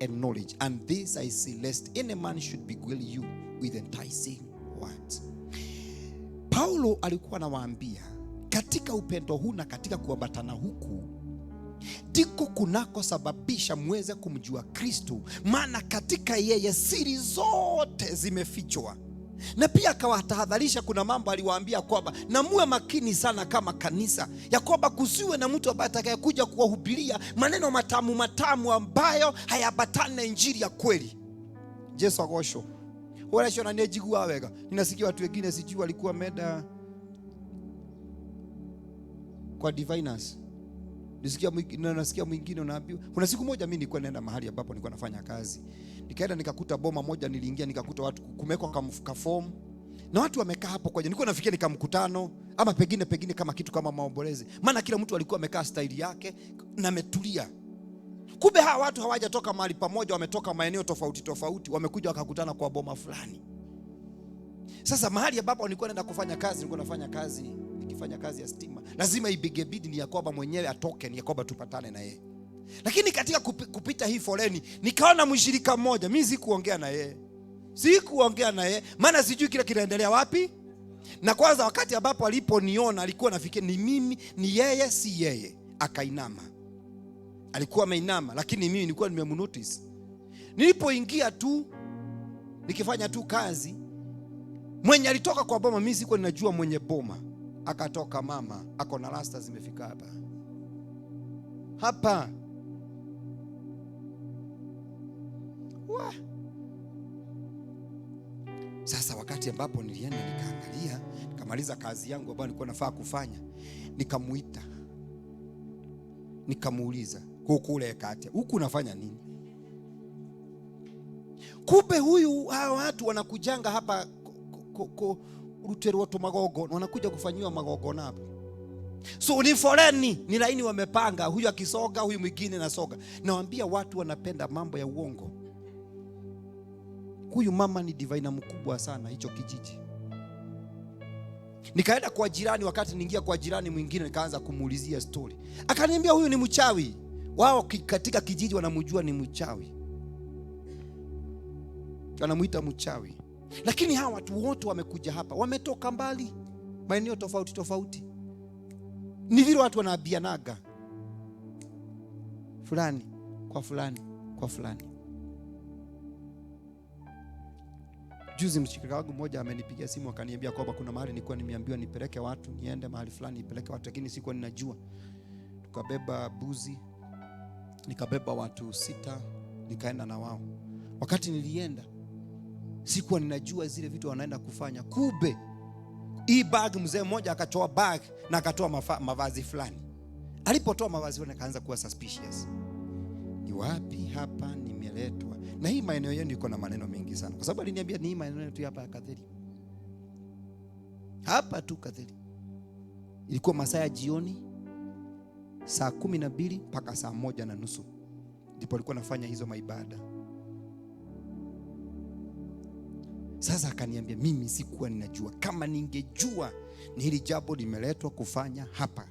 and knowledge. And this I say, lest any man should beguile you with enticing words. Paulo alikuwa anawaambia katika upendo huu na katika kuambatana huku ndiko kunako sababisha muweze kumjua Kristo, maana katika yeye siri zote zimefichwa. Na pia akawatahadharisha, kuna mambo aliwaambia kwamba na muwe makini sana kama kanisa, ya kwamba kusiwe na mtu ambaye atakayekuja kuwahubiria maneno matamu matamu ambayo hayabatani na injili ya kweli. Yesu agosho. Wala shona nejigua wega. Ninasikia watu wengine sijui walikuwa meda kwa diviners. Nasikia mwingine unaambiwa. Kuna siku moja mimi nilikuwa naenda mahali ambapo nilikuwa nafanya kazi. Nikaenda nikakuta boma moja, niliingia nikakuta watu kumekwa ka form. Na watu wamekaa hapo kwa. Nilikuwa nafikiria ni kama mkutano ama pengine kama kitu kama maombolezi. Maana kila mtu alikuwa amekaa style yake na ametulia. Kumbe hawa watu hawajatoka mahali pamoja, wametoka maeneo tofauti tofauti, wamekuja wakakutana kwa boma fulani. Sasa mahali ambapo nilikuwa naenda kufanya kazi, nilikuwa nafanya kazi, nikifanya kazi ya stima. Lazima ibigebidi ni Yakoba mwenyewe atoke, ni Yakoba tupatane na yeye. Lakini katika kupita hii foleni, nikaona mshirika mmoja, mimi sikuongea na yeye. Maana sijui kile kinaendelea wapi. Na kwanza wakati ambapo aliponiona alikuwa nafikiri ni mimi, ni yeye, si yeye. Akainama. Alikuwa ameinama, lakini mimi nilikuwa nimemnotice. Nilipoingia tu nikifanya tu kazi, mwenye alitoka kwa boma, mimi sikuwa ninajua mwenye boma. Akatoka mama, ako na rasta zimefika hapa. Sasa wakati ambapo nilienda nikaangalia, nikamaliza kazi yangu ambayo nilikuwa nafaa kufanya, nikamuita. Nikamuuliza, "Kukule kati, huku unafanya nini?" Kumbe hawa watu wanakujanga hapa Rutero to magogo, wanakuja kufanyiwa magogo hapo. So ni foleni, ni laini wamepanga, huyu akisoga, huyu mwingine nasoga. Nawaambia watu wanapenda mambo ya uongo. Huyu mama ni divina mkubwa sana hicho kijiji. Nikaenda kwa jirani, wakati niingia kwa jirani mwingine nikaanza kumuulizia story. Akaniambia huyu ni mchawi. Wao katika kijiji wanamjua ni mchawi. Wanamuita mchawi. Lakini hawa watu wote wamekuja hapa, wametoka mbali, maeneo tofauti tofauti. Ni vile watu wanaabianaga. fulani kwa fulani kwa fulani. Juzi mshirika wangu mmoja amenipigia simu akaniambia kwamba kuna mahali nilikuwa nimeambiwa nipeleke watu, niende mahali fulani nipeleke watu, lakini sikuwa ninajua. Tukabeba buzi, nikabeba watu 6, nikaenda na wao. Wakati nilienda sikuwa ninajua zile vitu wanaenda kufanya. Kube hii bag, mzee mmoja akatoa bag na akatoa mavazi fulani. Alipotoa mavazi fulani akaanza kuwa suspicious. Ni wapi hapa nimeletwa? Na hii maeneo yenu iko na maneno mengi sana, kwa sababu aliniambia ni hii maeneo tu hapa Katheri. Hapa tu Katheri. Ilikuwa masaa ya jioni, saa 12 mpaka saa 1:30 ndipo alikuwa anafanya hizo maibada. Sasa akaniambia mimi sikuwa ninajua. Kama ningejua ni hili jambo limeletwa kufanya hapa,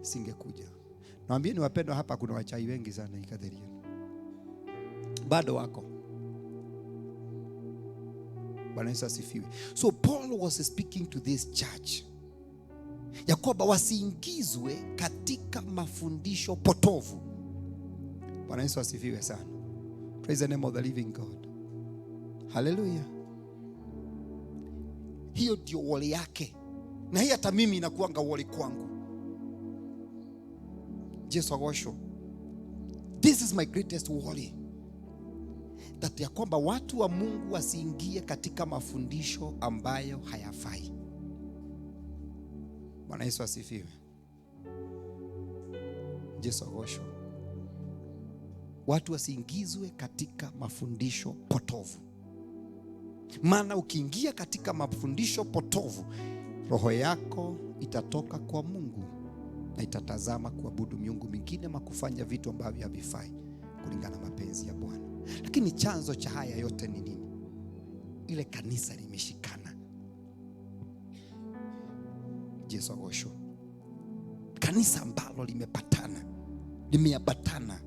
singekuja. Naambia ni wapendwa, hapa kuna wachai wengi sana Katheri. Bado wako. Bwana Yesu asifiwe. So Paul was speaking to this church ya kwamba wasiingizwe katika mafundisho potovu. Bwana Yesu asifiwe sana. Praise the name of the living God. Hallelujah. Hiyo ndio wali yake. Na hii hata mimi inakuanga wali kwangu. Yesu agosho. This is my greatest worry. That ya kwamba watu wa Mungu wasiingie katika mafundisho ambayo hayafai. Bwana Yesu asifiwe. Yesu agosho. Watu wasiingizwe katika mafundisho potovu. Maana ukiingia katika mafundisho potovu, roho yako itatoka kwa Mungu na itatazama kuabudu miungu mingine ama kufanya vitu ambavyo havifai kulingana na mapenzi ya Bwana. Lakini chanzo cha haya yote ni nini? Ile kanisa limeshikana. Yesu agosho. Kanisa ambalo limepatana, limeambatana.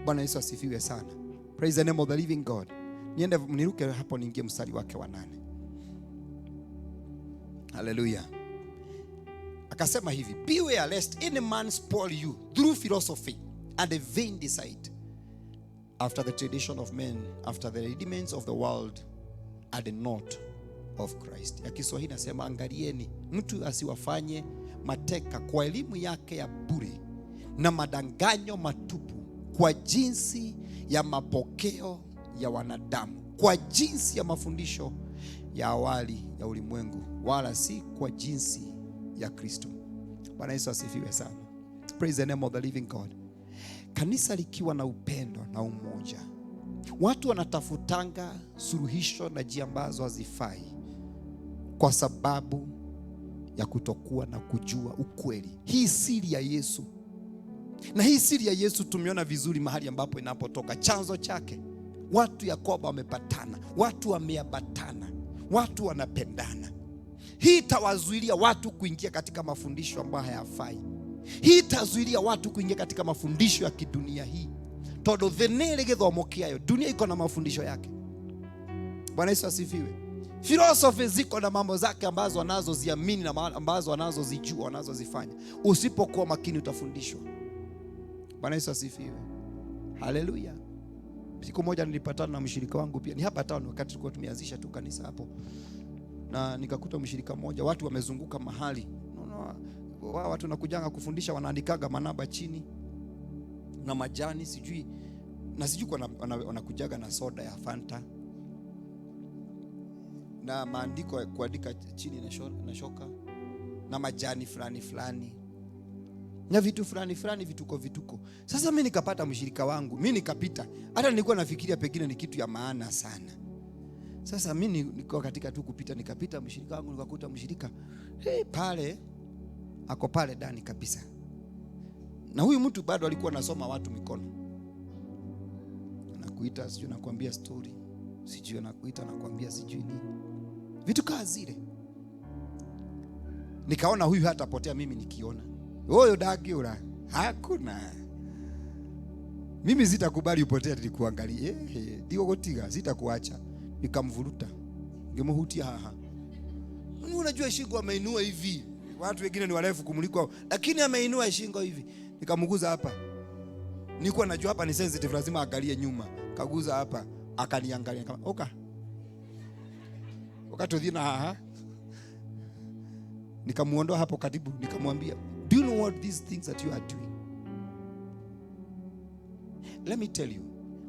Bwana Yesu asifiwe sana. Praise the name of the living God. Niruke hapo niingie mstari wake wa 8. Hallelujah. Akasema hivi, beware lest any man spoil you through philosophy and a vain deceit, after the tradition of men, after the rudiments of the world, and not of Christ. Ya Kiswahili nasema, angalieni mtu asiwafanye mateka kwa elimu yake ya bure na madanganyo matupu, kwa jinsi ya mapokeo ya wanadamu, kwa jinsi ya mafundisho ya awali ya ulimwengu, wala si kwa jinsi ya Kristo. Bwana Yesu asifiwe sana. Praise the name of the living God. Kanisa likiwa na upendo na umoja, watu wanatafutanga suluhisho na njia ambazo hazifai kwa sababu ya kutokuwa na kujua ukweli. Hii siri ya Yesu. Na hii siri ya Yesu tumeona vizuri mahali ambapo inapotoka. Chanzo chake, watu Yakobo wamepatana, watu wameambatana, watu wanapendana. Hii itawazuilia watu kuingia katika mafundisho ambayo hayafai. Hii itazuilia watu kuingia katika mafundisho ya kidunia hii. Todo thenele githomo kiayo, dunia iko na mafundisho yake. Bwana Yesu asifiwe. Philosophy ziko na mambo zake ambazo wanazoziamini na ambazo wanazozijua, wanazozifanya. Usipokuwa makini utafundishwa. Bwana Yesu asifiwe. Haleluya. Siku moja nilipatana na mshirika wangu pia. Ni hapa town wakati tulikuwa tumeanzisha tu kanisa hapo. Na nikakuta mshirika mmoja, watu wamezunguka mahali. Wao watu nakujanga kufundisha, wanaandikaga manamba chini na majani sijui. Na sijui kwa wanakujaga na soda ya Fanta. Na maandiko kuandika chini na shoka na majani fulani na vitu fulani vituko. Sasa mimi nikapata mshirika wangu, mimi nikapita, hata nilikuwa nafikiria pengine ni kitu ya maana sana. Sasa mimi niko katika tu kupita, nikapita mshirika wangu, nikakuta mshirika pale ako pale ndani kabisa. Na huyu mtu bado alikuwa anasoma watu mikono. Anakuita sijui nakwambia story, sijui anakuita nakwambia sijui nini. Vitu kama zile. Nikaona huyu hatapotea mimi nikiona. Oyo dagiura, hakuna. Mimi sitakubali upotea nikuangalie. Ndio gotiga, sitakuacha. Nikamvuruta. Ngemuhutia haha. Unajua shingo ameinua hivi. Watu wengine ni warefu kumuliko, lakini ameinua shingo hivi. Nikamguza hapa. Nilikuwa najua hapa ni sensitive, lazima angalie nyuma. Kaguza hapa, akaniangalia kama oka. Wakati dhina haha. Nikamuondoa hapo karibu, nikamwambia, do you know what these things that you are doing? Let me tell you,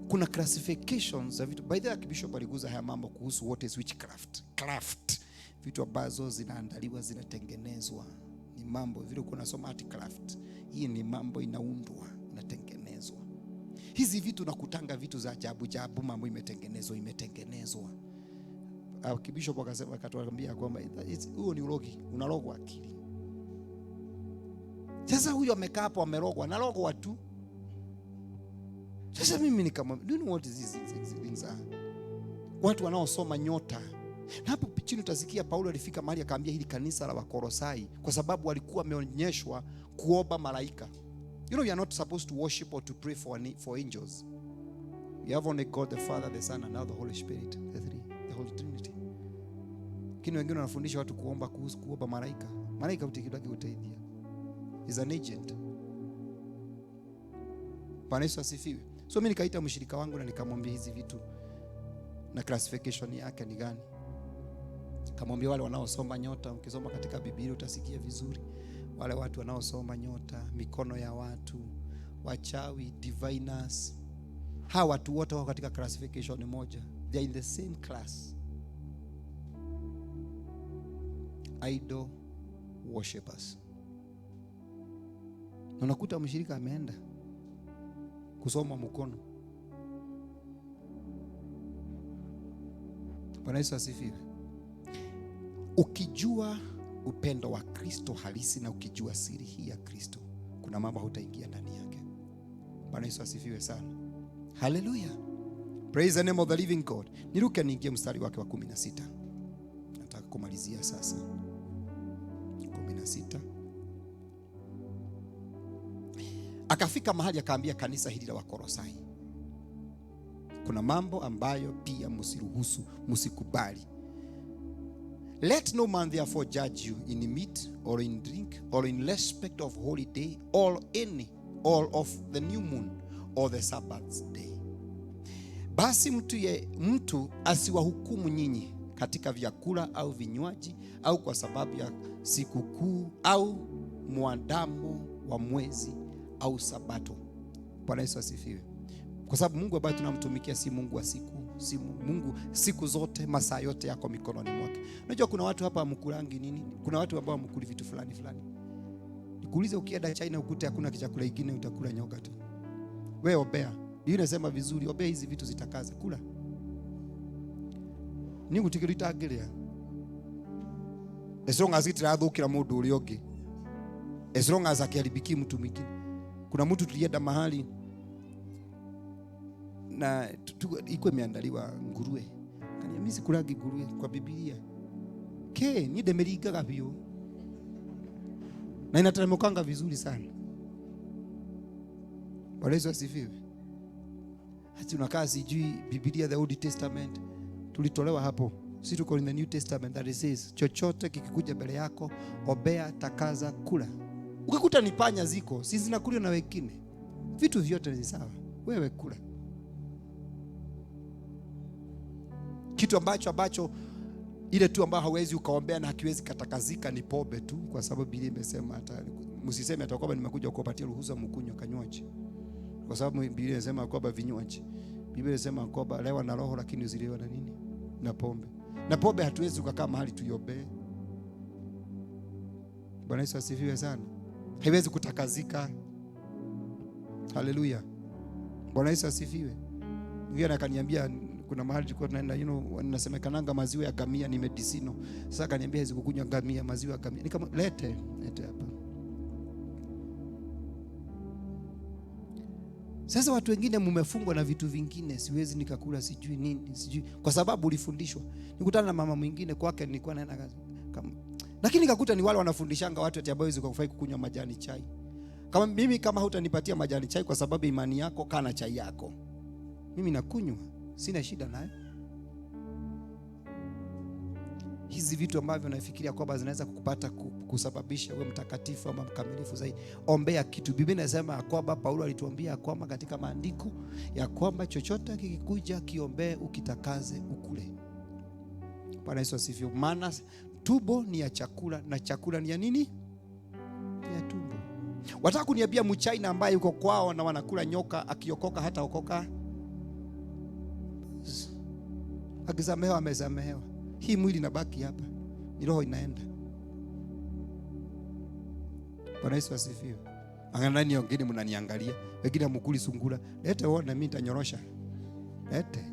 kuna classifications za vitu. By the way, Bishop aliguza haya mambo kuhusu what is witchcraft. Craft. Vitu ambazo zinaandaliwa, zinatengenezwa. Ni mambo vile uko unasoma art craft. Hii ni mambo inaundwa, inatengenezwa. Hizi vitu nakutanga vitu za ajabu ajabu, mambo imetengenezwa. Bishop akasema, akatuambia kwamba huo ni urogi, unarogwa akili. Sasa huyo amekaa hapo amerogwa, analogwa tu. Sasa mimi nikamwambia, do you know what these things are? Watu wanaosoma nyota. Na hapo chini utasikia Paulo alifika mahali akaambia hili kanisa la Wakolosai, kwa sababu walikuwa wameonyeshwa kuomba malaika. You know, you are not supposed to worship or to pray for angels. You have only God the Father, the Son and now the Holy Spirit, the Holy Trinity. Kini wengine wanafundisha watu kuomba malaika. Malaika utikidaki utaidia. Is an agent. Bwana Yesu asifiwe. So mimi nikaita mshirika wangu na nikamwambia hizi vitu na classification yake ni gani. Kamwambia wale wanaosoma nyota, ukisoma katika Biblia utasikia vizuri. Wale watu wanaosoma nyota, mikono ya watu, wachawi, diviners. Hawa watu wote wako katika classification moja. They are in the same class. Idol worshippers. Na unakuta mshirika ameenda kusoma mkono. Bwana Yesu asifiwe. Ukijua upendo wa Kristo halisi na ukijua siri hii ya Kristo, kuna mambo hutaingia ndani yake. Bwana Yesu asifiwe sana. Hallelujah. Praise the name of the living God. Niruke niingie mstari wake wa 16. Nataka kumalizia sasa. 16. Akafika mahali akaambia kanisa hili la Wakolosai, kuna mambo ambayo pia msiruhusu, msikubali. Let no man therefore judge you in meat or in drink or in respect of holy day or of the new moon or the Sabbath day. Basi mtu asiwahukumu nyinyi katika vyakula au vinywaji au kwa sababu ya sikukuu au muandamo wa mwezi au sabato. Bwana Yesu asifiwe. Kwa sababu Mungu ambaye tunamtumikia si Mungu wa siku, si Mungu siku zote, masaa yote yako mikononi mwake. Unajua kuna watu hapa mkulangi nini? Kuna watu ambao mkuli vitu fulani. Nikuulize, ukienda China ukute hakuna chakula kingine, utakula nyoka tu. Wewe obea. Ndio inasema vizuri, obea hizi vitu zitakaza kula. Ni gutikirita agiria. As long as itirathukira mundu uri ungi. As long as akiharibiki mtu mwingine. Kuna mtu tulienda mahali na iko imeandaliwa nguruwe. Kaniambia mimi sikulagi nguruwe kwa Biblia. Ni demerigaga bio. Na inateremkanga vizuri sana. Bwana Yesu asifiwe. Hata unakaa sijui Biblia the Old Testament tulitolewa hapo. Sisi tuko in the New Testament that it says chochote kikikuja mbele yako obea, takaza, kula. Ukikuta ni panya ziko, si zinakuliwa na wengine. Vitu vyote ni sawa. Wewe kula. Kitu ambacho ile tu ambayo hauwezi ukaombea na hakiwezi katakazika ni pombe tu, kwa sababu Biblia imesema hata msiseme hata kwamba nimekuja kukupatia ruhusa mkunywa kanywaji. Kwa sababu Biblia inasema kwamba vinywaji. Biblia inasema kwamba lewa na roho lakini usilewa na nini? Na pombe. Na pombe hatuwezi kukaa mahali tuiombee. Bwana Yesu asifiwe sana. Haiwezi kutakazika. Haleluya. Bwana Yesu asifiwe. Mwingine akaniambia kuna mahali tulikuwa tunaenda, nasemekananga maziwa ya gamia ni medicino. Sasa akaniambia hizo kukunywa gamia, maziwa ya gamia. Nikama lete hapa. Sasa watu wengine mmefungwa na vitu vingine, siwezi nikakula sijui nini, sijui kwa sababu ulifundishwa. Nikutana na mama mwingine kwake, nilikuwa naenda kama, lakini nikakuta ni wale wanafundishanga watu ati ambao hawezi kunywa majani chai. Kama mimi, kama hutanipatia majani chai kwa sababu imani yako, kana chai yako. Mimi nakunywa, sina shida naye. hizi vitu ambavyo unafikiria kwamba zinaweza kukupata kusababisha uwe mtakatifu ama mkamilifu zaidi, ombea kitu. Biblia inasema ya kwamba, Paulo alituambia ya kwamba katika maandiko ya kwamba chochote kikikuja kiombee, ukitakaze, ukule. Bwana Yesu asifiwe. Maana tumbo ni ya chakula na chakula ni ya nini? Ya tumbo. Wataka kuniambia mchaina ambaye yuko kwao na wanakula nyoka, akiokoka hata okoka? Akisamehewa amesamehewa. Hii mwili inabaki hapa, ni roho inaenda. Bwana Yesu asifiwe. Angalia wengine mnaniangalia, wengine mkuli sungura. Lete uone mimi nitanyorosha. Lete.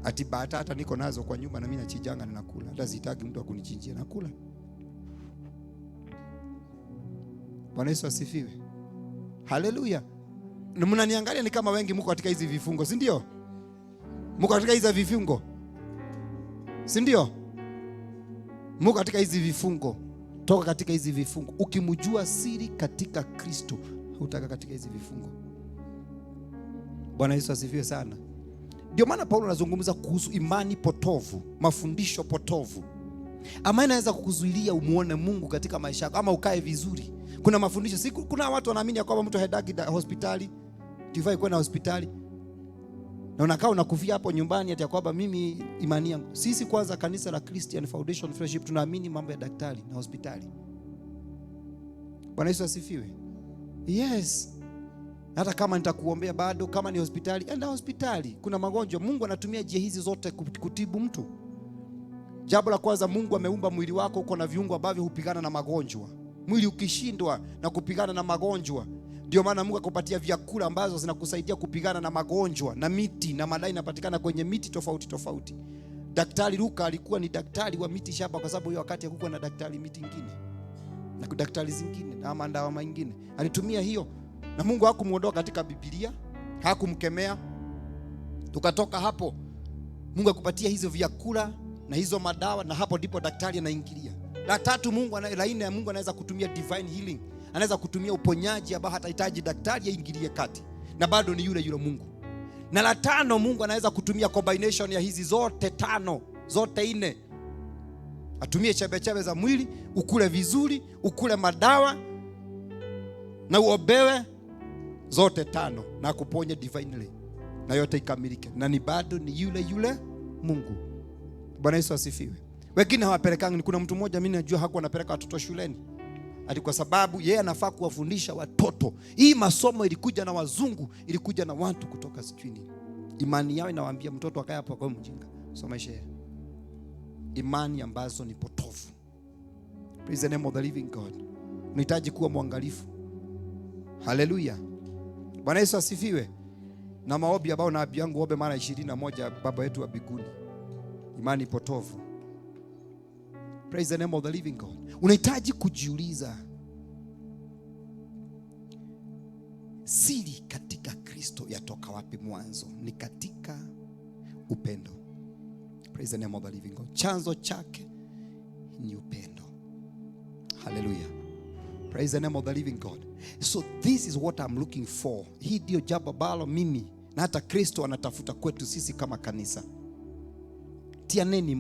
Ati hata niko nazo kwa nyumba na mimi nachijanga ninakula. Hata sitaki mtu akunichinjie, nakula. Bwana Yesu asifiwe. Haleluya. Na mnaniangalia ni kama wengi mko katika hizi vifungo, si ndio? Mko katika hizi vifungo, si ndio? Mko katika hizi vifungo. Toka katika hizi vifungo. Ukimjua siri katika Kristo, hutaka katika hizi vifungo. Bwana Yesu asifiwe sana. Ndio maana Paulo anazungumza kuhusu imani potovu, mafundisho potovu, ama inaweza kukuzuilia umuone Mungu katika maisha yako ama ukae vizuri. Kuna mafundisho, kuna watu wanaamini kwamba mtu haendagi hospitali, tifai kwenda hospitali. Na unakaa unakufia hapo nyumbani ati kwamba mimi imani yangu. Sisi kwanza kanisa la Christian Foundation Fellowship tunaamini mambo ya daktari na hospitali. Bwana Yesu asifiwe. Yes. Hata kama nitakuombea bado, kama ni hospitali, enda hospitali. Kuna magonjwa Mungu anatumia njia hizi zote kutibu mtu. Jambo la kwanza, Mungu ameumba mwili wako uko na viungo ambavyo hupigana na magonjwa. Mwili ukishindwa na kupigana na magonjwa, ndio maana Mungu akupatia vyakula ambazo zinakusaidia kupigana na magonjwa, na miti na madai inapatikana kwenye miti tofauti tofauti. Daktari Luka alikuwa ni daktari wa miti shamba, kwa sababu hiyo wakati hakukuwa na daktari miti nyingine na daktari zingine na mandawa mengine. Alitumia hiyo, na Mungu hakumuondoa katika Biblia, hakumkemea. Tukatoka hapo, Mungu akupatia hizo vyakula na hizo madawa, na hapo ndipo daktari anaingilia. La tatu, Mungu anaweza kutumia divine healing. Anaweza kutumia uponyaji ambao hatahitaji daktari aingilie kati, na bado ni yule Mungu. Na la tano, Mungu anaweza kutumia combination ya hizi zote tano, zote nne. Atumie chembe za mwili, ukule vizuri, ukule madawa na uobewe, zote tano, na kuponye divinely, na yote ikamilike, na ni bado ni yule Mungu. Bwana Yesu asifiwe. Wengine hawapelekangi. Kuna mtu mmoja mimi najua hakuwa anapeleka watoto shuleni, ati kwa sababu yeye anafaa kuwafundisha watoto. Hii masomo ilikuja na wazungu, ilikuja na watu kutoka sijui. Imani yao inawaambia mtoto akae hapo kwa mjinga, somesha yeye. Imani ambazo ni potofu. Praise the name of the living God. Unahitaji kuwa mwangalifu. Haleluya. Bwana Yesu asifiwe. Na maombi ambao nabii yangu ombe mara 21, Baba yetu wa mbinguni. Imani potofu. Praise the name of the living God. Unahitaji kujiuliza, siri katika Kristo yatoka wapi? Mwanzo ni katika upendo. Praise the name of the living God. Chanzo chake ni upendo. Hallelujah. Praise the name of the living God. So this is what I'm looking for. Hii ndio jambo ambalo mimi na hata Kristo anatafuta kwetu sisi kama kanisa. Tianeni